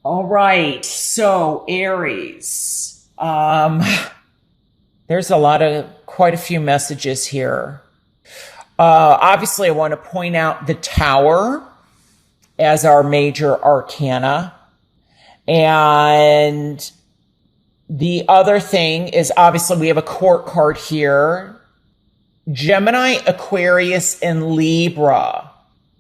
All right. So, Aries. There's quite a few messages here. Obviously, I want to point out the Tower as our major arcana. And the other thing is obviously we have a court card here. Gemini, Aquarius, and Libra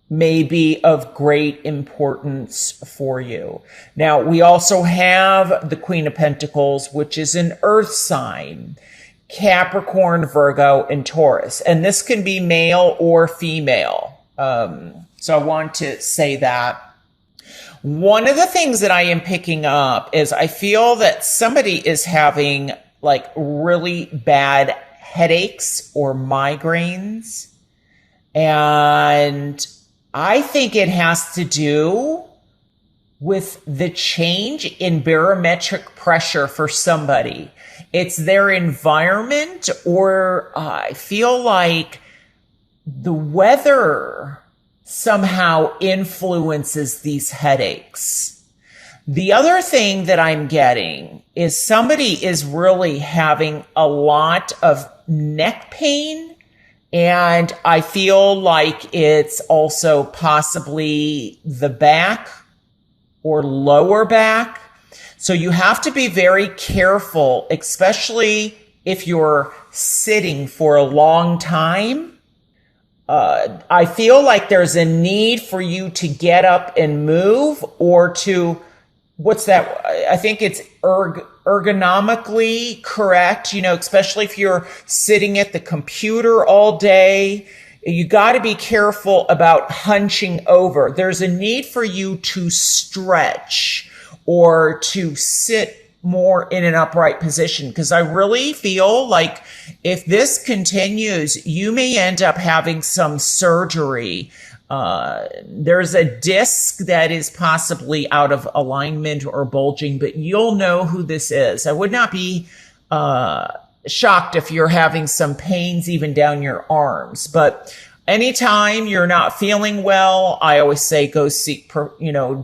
may be of great importance for you. Now, we also have the Queen of Pentacles, which is an earth sign, Capricorn, Virgo, and Taurus. And this can be male or female. So I want to say that. One of the things that I am picking up is I feel that somebody is having like really bad headaches or migraines. And I think it has to do with the change in barometric pressure for somebody. It's their environment, or I feel like the weather somehow influences these headaches. The other thing that I'm getting is somebody is really having a lot of neck pain. And I feel like it's also possibly the back or lower back. So you have to be very careful, especially if you're sitting for a long time. I feel like there's a need for you to get up and move, or to, what's that? I think it's ergonomically correct, especially if you're sitting at the computer all day. You got to be careful about hunching over. There's a need for you to stretch or to sit more in an upright position, because I really feel like if this continues, you may end up having some surgery. There's a disc that is possibly out of alignment or bulging, but you'll know who this is. I would not be shocked if you're having some pains even down your arms. But anytime you're not feeling well, I always say go seek,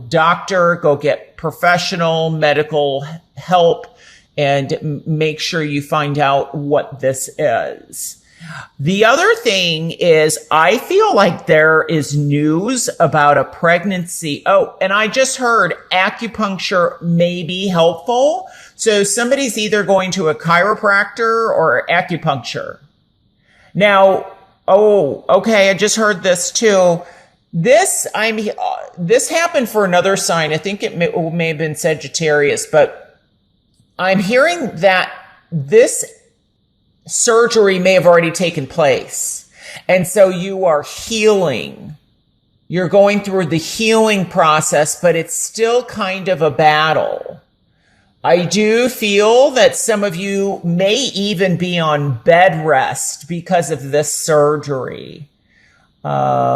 doctor, go get professional medical help, and make sure you find out what this is. The other thing is I feel like there is news about a pregnancy. Oh, and I just heard acupuncture may be helpful. So somebody's either going to a chiropractor or acupuncture. Now, oh, okay, I just heard this too. This happened for another sign. I think it may have been Sagittarius, but I'm hearing that this surgery may have already taken place. And so you are healing. You're going through the healing process, but it's still kind of a battle. I do feel that some of you may even be on bed rest because of this surgery. But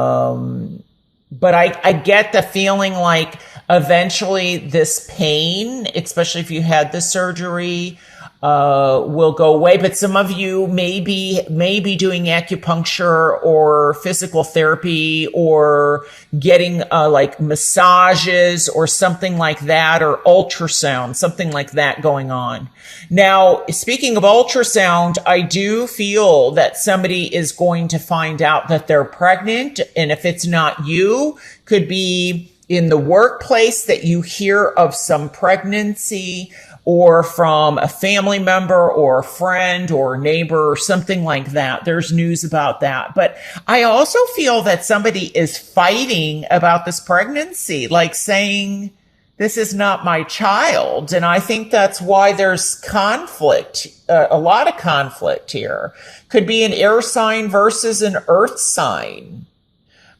I get the feeling like eventually this pain, especially if you had the surgery, will go away. But some of you may be doing acupuncture or physical therapy or getting like massages or something like that, or ultrasound, something like that going on. Now, speaking of ultrasound, I do feel that somebody is going to find out that they're pregnant. And if it's not you, could be in the workplace that you hear of some pregnancy, or from a family member or a friend or a neighbor or something like that. There's news about that. But I also feel that somebody is fighting about this pregnancy, like saying, this is not my child. And I think that's why there's conflict, a lot of conflict here. Could be an air sign versus an earth sign.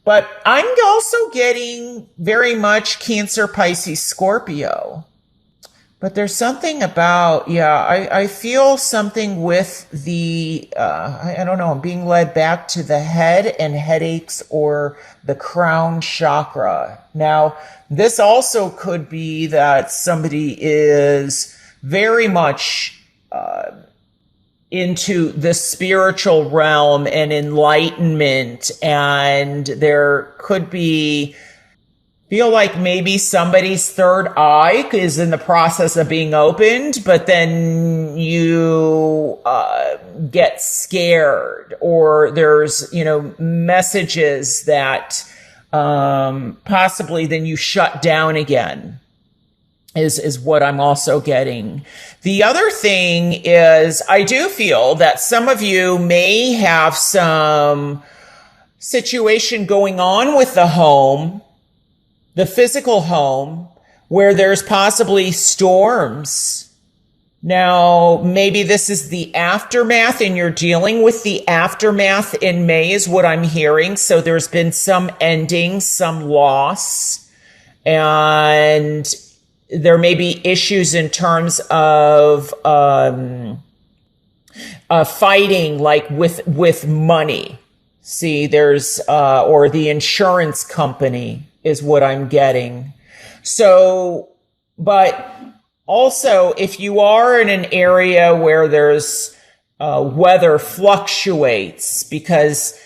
But I'm also getting very much Cancer, Pisces, Scorpio. But there's something about, I feel something with the, I don't know, I'm being led back to the head and headaches or the crown chakra. Now, this also could be that somebody is very much into the spiritual realm and enlightenment, and there could be Feel like maybe somebody's third eye is in the process of being opened, but then you get scared, or there's, messages that possibly then you shut down again. Is what I'm also getting. The other thing is, I do feel that some of you may have some situation going on with the home, the physical home, where there's possibly storms. Now, maybe this is the aftermath and you're dealing with the aftermath in May is what I'm hearing. So there's been some ending, some loss, and there may be issues in terms of fighting, like with money. See, there's or the insurance company is what I'm getting. So, but also, if you are in an area where there's weather fluctuates, because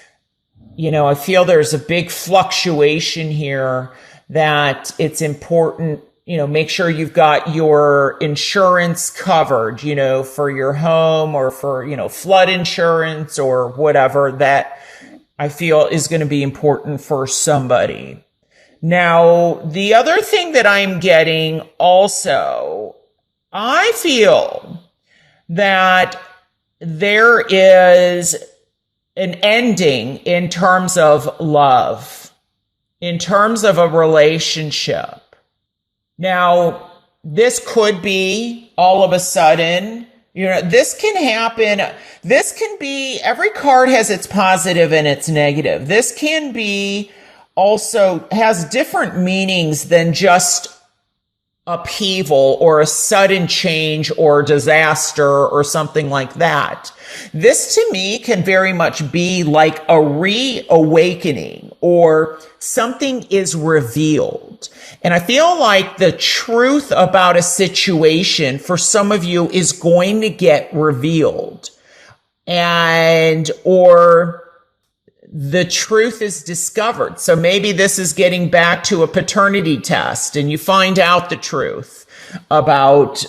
I feel there's a big fluctuation here, that it's important. Make sure you've got your insurance covered, for your home, or for, flood insurance or whatever, that I feel is going to be important for somebody. Now, the other thing that I'm getting also, I feel that there is an ending in terms of love, in terms of a relationship. Now, this could be all of a sudden, this can happen. This can be, every card has its positive and its negative. This can be also, has different meanings than just upheaval or a sudden change or disaster or something like that. This to me can very much be like a reawakening, or something is revealed. And I feel like the truth about a situation for some of you is going to get revealed, or the truth is discovered. So maybe this is getting back to a paternity test and you find out the truth about,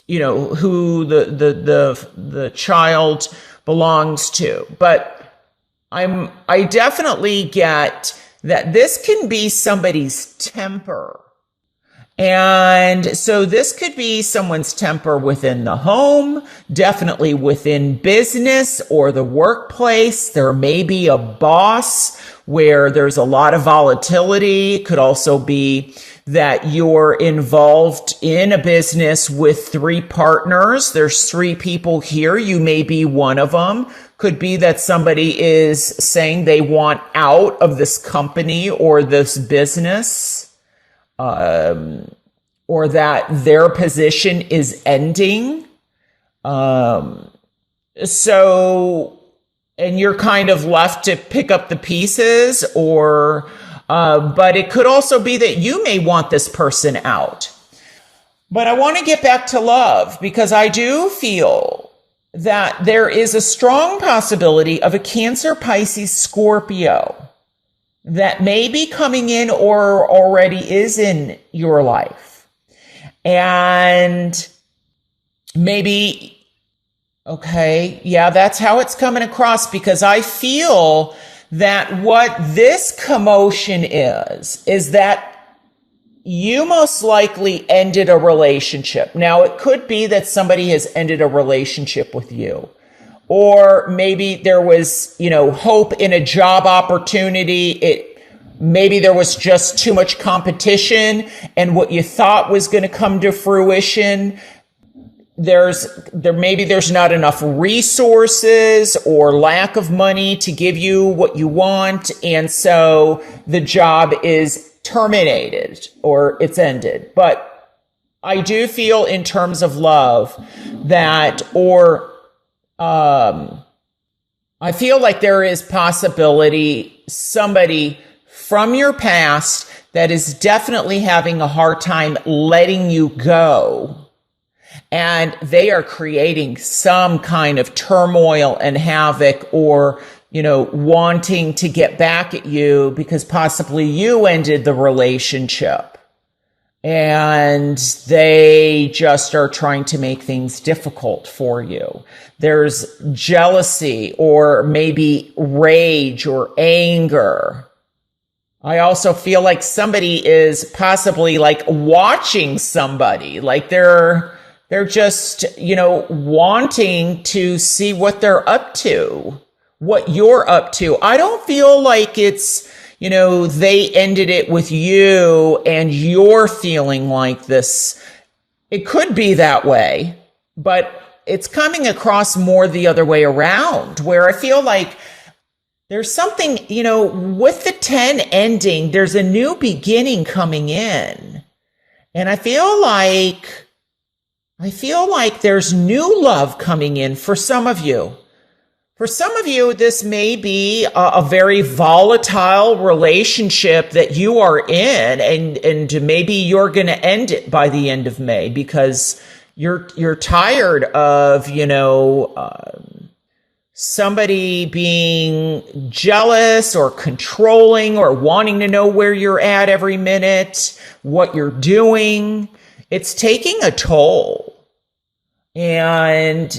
who the child belongs to. But I definitely get that this can be somebody's temper. And so this could be someone's temper within the home, definitely within business or the workplace. There may be a boss where there's a lot of volatility. It could also be that you're involved in a business with 3 partners. There's 3 people here. You may be one of them. Could be that somebody is saying they want out of this company or this business. Or that their position is ending. And you're kind of left to pick up the pieces, but it could also be that you may want this person out. But I want to get back to love, because I do feel that there is a strong possibility of a Cancer, Pisces, Scorpio that may be coming in or already is in your life. And maybe, okay, yeah, that's how it's coming across, because I feel that what this commotion is that you most likely ended a relationship. Now, it could be that somebody has ended a relationship with you. Or maybe there was, hope in a job opportunity. Maybe there was just too much competition, and what you thought was going to come to fruition, maybe there's not enough resources or lack of money to give you what you want, and so the job is terminated or it's ended. But I do feel in terms of love that, I feel like there is possibility somebody from your past that is definitely having a hard time letting you go. And they are creating some kind of turmoil and havoc, or wanting to get back at you because possibly you ended the relationship and they just are trying to make things difficult for you. There's jealousy or maybe rage or anger. I also feel like somebody is possibly like watching somebody, like they're just, wanting to see what they're up to, what you're up to. I don't feel like it's, they ended it with you and you're feeling like this. It could be that way, but it's coming across more the other way around, where I feel like there's something, with the 10 ending, there's a new beginning coming in. And I feel like there's new love coming in for some of you. For some of you, this may be a very volatile relationship that you are in, and maybe you're going to end it by the end of May because you're tired of, somebody being jealous or controlling or wanting to know where you're at every minute, what you're doing. It's taking a toll. But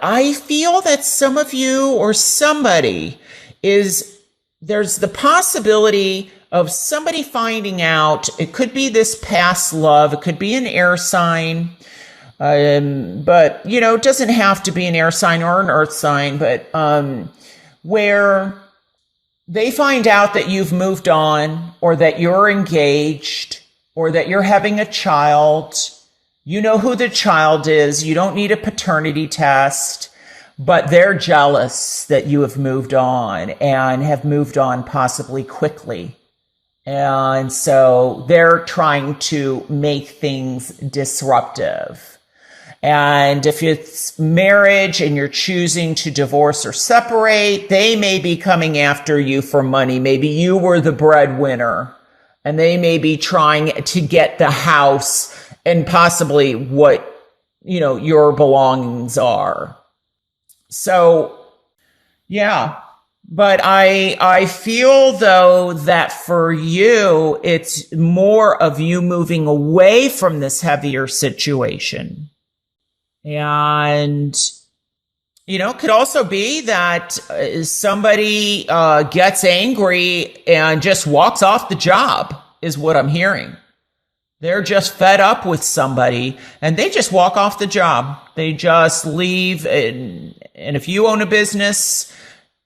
I feel that some of you or somebody there's the possibility of somebody finding out. It could be this past love. It could be an air sign. But, it doesn't have to be an air sign or an earth sign, but where they find out that you've moved on or that you're engaged or that you're having a child. You know who the child is. You don't need a paternity test, but they're jealous that you have moved on and have moved on possibly quickly. And so they're trying to make things disruptive. And if it's marriage and you're choosing to divorce or separate, they may be coming after you for money. Maybe you were the breadwinner and they may be trying to get the house and possibly what, your belongings are. So, yeah. But I feel though that for you, it's more of you moving away from this heavier situation. And, it could also be that somebody gets angry and just walks off the job is what I'm hearing. They're just fed up with somebody and they just walk off the job. They just leave. And if you own a business,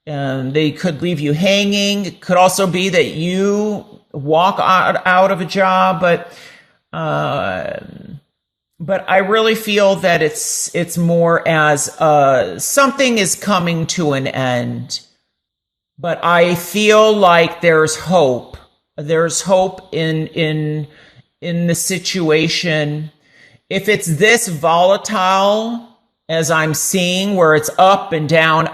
they could leave you hanging. It could also be that you walk out of a job, but I really feel that it's more as something is coming to an end. But I feel like there's hope. There's hope in the situation. If it's this volatile as I'm seeing, where it's up and down,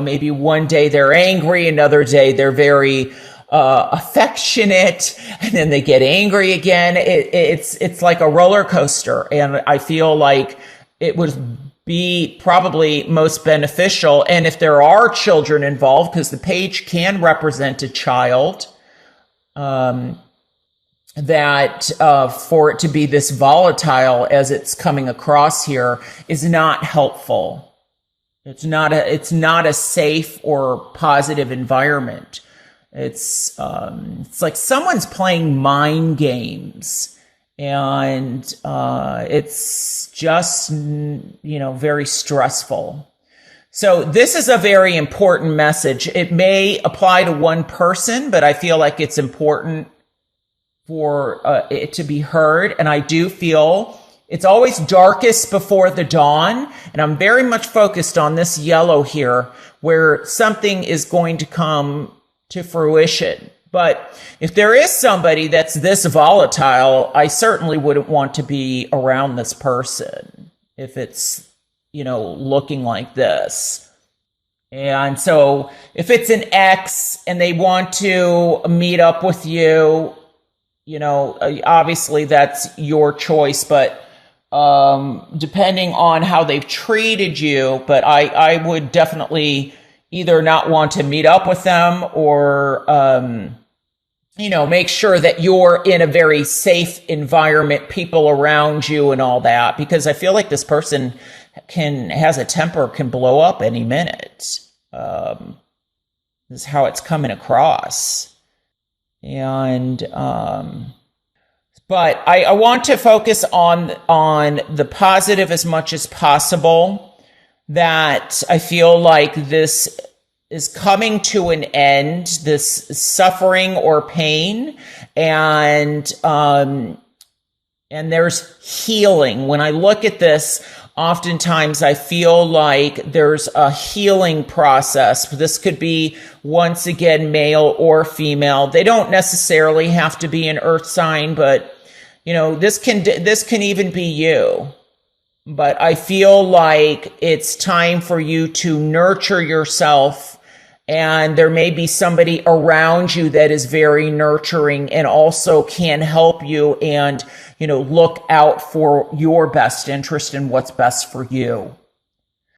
maybe one day they're angry, another day they're very affectionate, and then they get angry again. It's like a roller coaster. And I feel like it would be probably most beneficial. And if there are children involved, because the page can represent a child, that for it to be this volatile as it's coming across here is not helpful. It's not a safe or positive environment. It's like someone's playing mind games, and it's just very stressful. So this is a very important message. It may apply to one person, but I feel like it's important for it to be heard. And I do feel it's always darkest before the dawn. And I'm very much focused on this yellow here, where something is going to come to fruition. But if there is somebody that's this volatile, I certainly wouldn't want to be around this person if it's, looking like this. And so if it's an ex and they want to meet up with you, obviously that's your choice, but depending on how they've treated you. But I would definitely either not want to meet up with them or, make sure that you're in a very safe environment, people around you and all that, because I feel like this person has a temper, can blow up any minute. This is how it's coming across. And, but I want to focus on the positive as much as possible, that I feel like this is coming to an end, this suffering or pain, and there's healing. When I look at this, oftentimes I feel like there's a healing process. This could be, once again, male or female. They don't necessarily have to be an earth sign, but this can even be you. But I feel like it's time for you to nurture yourself, and there may be somebody around you that is very nurturing and also can help you and, look out for your best interest and what's best for you.